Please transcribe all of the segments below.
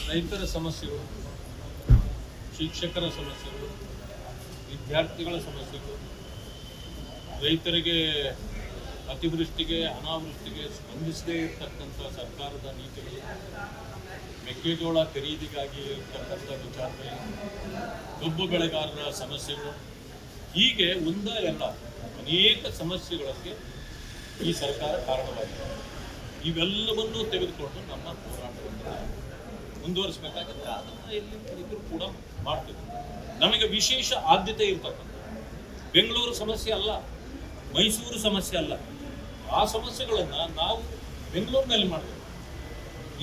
ರೈತರ ಸಮಸ್ಯೆಗಳು, ಶಿಕ್ಷಕರ ಸಮಸ್ಯೆಗಳು, ವಿದ್ಯಾರ್ಥಿಗಳ ಸಮಸ್ಯೆಗಳು, ರೈತರಿಗೆ ಅತಿವೃಷ್ಟಿಗೆ ಅನಾವೃಷ್ಟಿಗೆ ಸ್ಪಂದಿಸದೇ ಇರತಕ್ಕಂಥ ಸರ್ಕಾರದ ನೀತಿಗಳು, ಮೆಕ್ಕೆಜೋಳ ಖರೀದಿಗಾಗಿ ಇರತಕ್ಕಂಥ ವಿಚಾರಗಳು, ಕಬ್ಬು ಬೆಳೆಗಾರರ ಸಮಸ್ಯೆಗಳು, ಹೀಗೆ ಒಂದಲ್ಲ ಅನೇಕ ಸಮಸ್ಯೆಗಳಿಗೆ ಈ ಸರ್ಕಾರ ಕಾರಣವಾಗಿದೆ. ಇವೆಲ್ಲವನ್ನೂ ತೆಗೆದುಕೊಂಡು ನಮ್ಮ ಹೋರಾಟವನ್ನು ಮುಂದುವರಿಸಬೇಕಾಗುತ್ತೆ. ಅದನ್ನು ಎಲ್ಲಿದ್ದರೂ ಕೂಡ ಮಾಡ್ತೀವಿ. ನಮಗೆ ವಿಶೇಷ ಆದ್ಯತೆ ಇರ್ತಕ್ಕಂಥ ಬೆಂಗಳೂರು ಸಮಸ್ಯೆ ಅಲ್ಲ, ಮೈಸೂರು ಸಮಸ್ಯೆ ಅಲ್ಲ. ಆ ಸಮಸ್ಯೆಗಳನ್ನು ನಾವು ಬೆಂಗಳೂರಿನಲ್ಲಿ ಮಾಡಬೇಕು.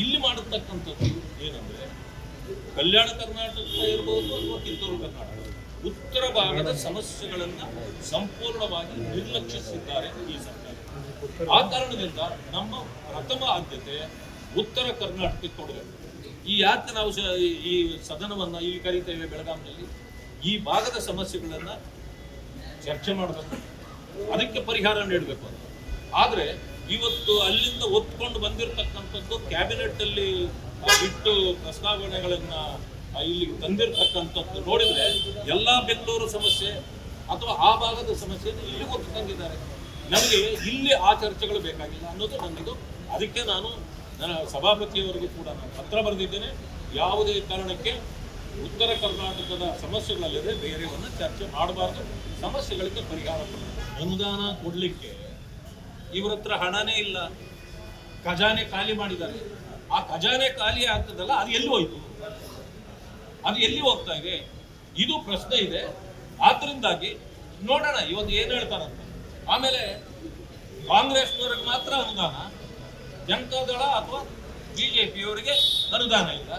ಇಲ್ಲಿ ಮಾಡತಕ್ಕಂಥದ್ದು ಏನಂದರೆ ಕಲ್ಯಾಣ ಕರ್ನಾಟಕ ಇರ್ಬೋದು ಅಥವಾ ಕಿತ್ತೂರು ಕರ್ನಾಟಕ, ಉತ್ತರ ಭಾಗದ ಸಮಸ್ಯೆಗಳನ್ನು ಸಂಪೂರ್ಣವಾಗಿ ನಿರ್ಲಕ್ಷಿಸಿದ್ದಾರೆ ಈ ಸರ್ಕಾರ. ಆ ಕಾರಣದಿಂದ ನಮ್ಮ ಪ್ರಥಮ ಆದ್ಯತೆ ಉತ್ತರ ಕರ್ನಾಟಕಕ್ಕೆ ಕೊಡಬೇಕು. ಈ ಯಾಕೆ ನಾವು ಈ ಸದನವನ್ನು ಇಲ್ಲಿ ಕರೀತೇವೆ ಬೆಳಗಾವಿನಲ್ಲಿ, ಈ ಭಾಗದ ಸಮಸ್ಯೆಗಳನ್ನು ಚರ್ಚೆ ಮಾಡಬೇಕು, ಅದಕ್ಕೆ ಪರಿಹಾರ ನೀಡಬೇಕು ಅಂತ. ಆದರೆ ಇವತ್ತು ಅಲ್ಲಿಂದ ಒತ್ಕೊಂಡು ಬಂದಿರತಕ್ಕಂಥದ್ದು ಕ್ಯಾಬಿನೆಟ್ ಅಲ್ಲಿ ಇಟ್ಟು ಪ್ರಸ್ತಾವನೆಗಳನ್ನು ಇಲ್ಲಿ ತಂದಿರತಕ್ಕಂಥದ್ದು ನೋಡಿದರೆ ಎಲ್ಲ ಬೆಂಗಳೂರು ಸಮಸ್ಯೆ ಅಥವಾ ಆ ಭಾಗದ ಸಮಸ್ಯೆಯನ್ನು ಇಲ್ಲಿ ಒತ್ತು ತಂದಿದ್ದಾರೆ. ನಮಗೆ ಇಲ್ಲಿ ಆ ಚರ್ಚೆಗಳು ಬೇಕಾಗಿಲ್ಲ ಅನ್ನೋದು ನನ್ನದು. ಅದಕ್ಕೆ ನಾನು ನನ್ನ ಸಭಾಪತಿಯವರಿಗೂ ಕೂಡ ನಾನು ಪತ್ರ ಬರೆದಿದ್ದೇನೆ. ಯಾವುದೇ ಕಾರಣಕ್ಕೆ ಉತ್ತರ ಕರ್ನಾಟಕದ ಸಮಸ್ಯೆಗಳಲ್ಲದೆ ಬೇರೆಯನ್ನು ಚರ್ಚೆ ಮಾಡಬಾರ್ದು, ಸಮಸ್ಯೆಗಳಿಗೆ ಪರಿಹಾರ ಕೊಡಬೇಕು. ಅನುದಾನ ಕೊಡಲಿಕ್ಕೆ ಇವರ ಹತ್ರ ಹಣನೇ ಇಲ್ಲ, ಖಜಾನೆ ಖಾಲಿ ಮಾಡಿದ್ದಾರೆ. ಆ ಖಜಾನೆ ಖಾಲಿ ಆಗ್ತದಲ್ಲ, ಅದು ಎಲ್ಲಿ ಹೋಯ್ತು, ಅದು ಎಲ್ಲಿ ಹೋಗ್ತಾ ಇದೆ, ಇದು ಪ್ರಶ್ನೆ ಇದೆ. ಆದ್ರಿಂದಾಗಿ ನೋಡೋಣ ಇವತ್ತು ಏನು ಹೇಳ್ತಾರಂತ. ಆಮೇಲೆ ಕಾಂಗ್ರೆಸ್ನವ್ರಿಗೆ ಮಾತ್ರ ಅನುದಾನ, ಜನತಾದಳ ಅಥವಾ ಬಿಜೆಪಿಯವರಿಗೆ ಅನುದಾನ ಇಲ್ಲ,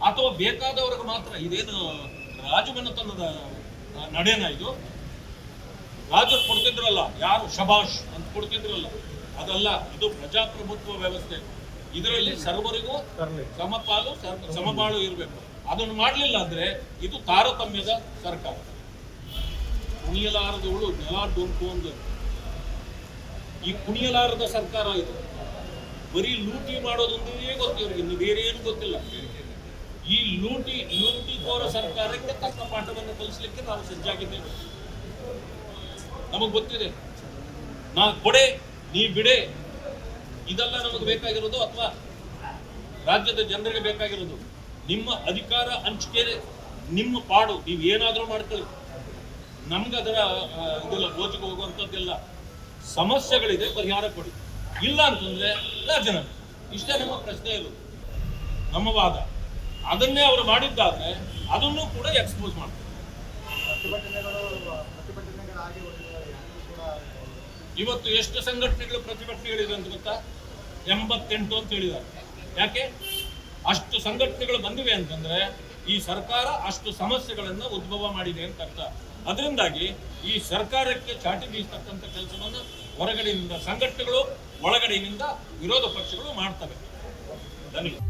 ಅಥವಾ ಬೇಕಾದವ್ರಿಗೆ ಮಾತ್ರ. ಇದೇನು ರಾಜಮನೆತನದ ನಡೆನ ಇದು? ರಾಜರು ಕೊಡ್ತಿದ್ರಲ್ಲ, ಯಾರು ಶಬಾಷ್ ಅಂತ ಕೊಡ್ತಿದ್ರಲ್ಲ, ಅದಲ್ಲ. ಇದು ಪ್ರಜಾಪ್ರಭುತ್ವ ವ್ಯವಸ್ಥೆ. ಇದರಲ್ಲಿ ಸರ್ವರಿಗೂ ಸಮಪಾಲು ಸಮಬಾಳು ಇರಬೇಕು. ಅದನ್ನು ಮಾಡಲಿಲ್ಲ ಅಂದ್ರೆ ಇದು ತಾರತಮ್ಯದ ಸರ್ಕಾರ. ಕುಣಿಯಲಾರದವಳು ನೆಲ ಡೊಂಕು ಒಂದು ಈ ಕುಣಿಯಲಾರದ ಸರ್ಕಾರ ಇದು. ಬರೀ ಲೂಟಿ ಮಾಡೋದೊಂದೇ ಗೊತ್ತು ಇವರಿಗೆ, ಇನ್ನು ಬೇರೆ ಏನು ಗೊತ್ತಿಲ್ಲ. ಈ ಲೂಟಿಕೋರ ಸರ್ಕಾರಕ್ಕೆ ತಕ್ಕ ಪಾಠವನ್ನು ಕಲಿಸಲಿಕ್ಕೆ ನಾವು ಸಜ್ಜಾಗಿದ್ದೇವೆ. ನಮಗೆ ಗೊತ್ತಿದೆ, ನಾ ಕೊಡೆ ನೀ ಬಿಡೆ, ಇದೆಲ್ಲ ನಮಗೆ ಬೇಕಾಗಿರೋದು, ಅಥವಾ ರಾಜ್ಯದ ಜನರಿಗೆ ಬೇಕಾಗಿರೋದು. ನಿಮ್ಮ ಅಧಿಕಾರ ಹಂಚಿಕೆ, ನಿಮ್ಮ ಪಾಡು, ನೀವು ಏನಾದರೂ ಮಾಡ್ಕೊಳ್ಳಿ, ನಮ್ಗೆ ಅದರ ಇದೆಲ್ಲ ಗೋಚಿಗೆ ಹೋಗುವಂಥದ್ದೆಲ್ಲ. ಸಮಸ್ಯೆಗಳಿದೆ, ಪರಿಹಾರ ಕೊಡಿ. ಇಲ್ಲ ಅಂತಂದ್ರೆ ರಾಜೀನಾಮೆ. ಇಷ್ಟೇ ನಮ್ಮ ಪ್ರಶ್ನೆ ಇರೋದು, ನಮ್ಮ ವಾದ. ಅದನ್ನೇ ಅವರು ಮಾಡಿದ್ದಾದ್ರೆ ಅದನ್ನು ಕೂಡ ಎಕ್ಸ್ಪೋಸ್ ಮಾಡ್ತಾರೆ. ಇವತ್ತು ಎಷ್ಟು ಸಂಘಟನೆಗಳು ಪ್ರತಿಭಟನೆಗಳಿದೆ ಅಂತ ಗೊತ್ತಾ? 88 ಅಂತ ಹೇಳಿದ್ದಾರೆ. ಯಾಕೆ ಅಷ್ಟು ಸಂಘಟನೆಗಳು ಬಂದಿವೆ ಅಂತಂದ್ರೆ ಈ ಸರ್ಕಾರ ಅಷ್ಟು ಸಮಸ್ಯೆಗಳನ್ನು ಉದ್ಭವ ಮಾಡಿದೆ ಅಂತ ಅರ್ಥ. ಅದರಿಂದಾಗಿ ಈ ಸರ್ಕಾರಕ್ಕೆ ಚಾಟಿ ಬೀಸತಕ್ಕಂಥ ಕೆಲಸವನ್ನು ಹೊರಗಡೆಯಿಂದ ಸಂಘಟನೆಗಳು, ಒಳಗಡೆಯಿಂದ ವಿರೋಧ ಪಕ್ಷಗಳು ಮಾಡ್ತವೆ. ಧನ್ಯವಾದ.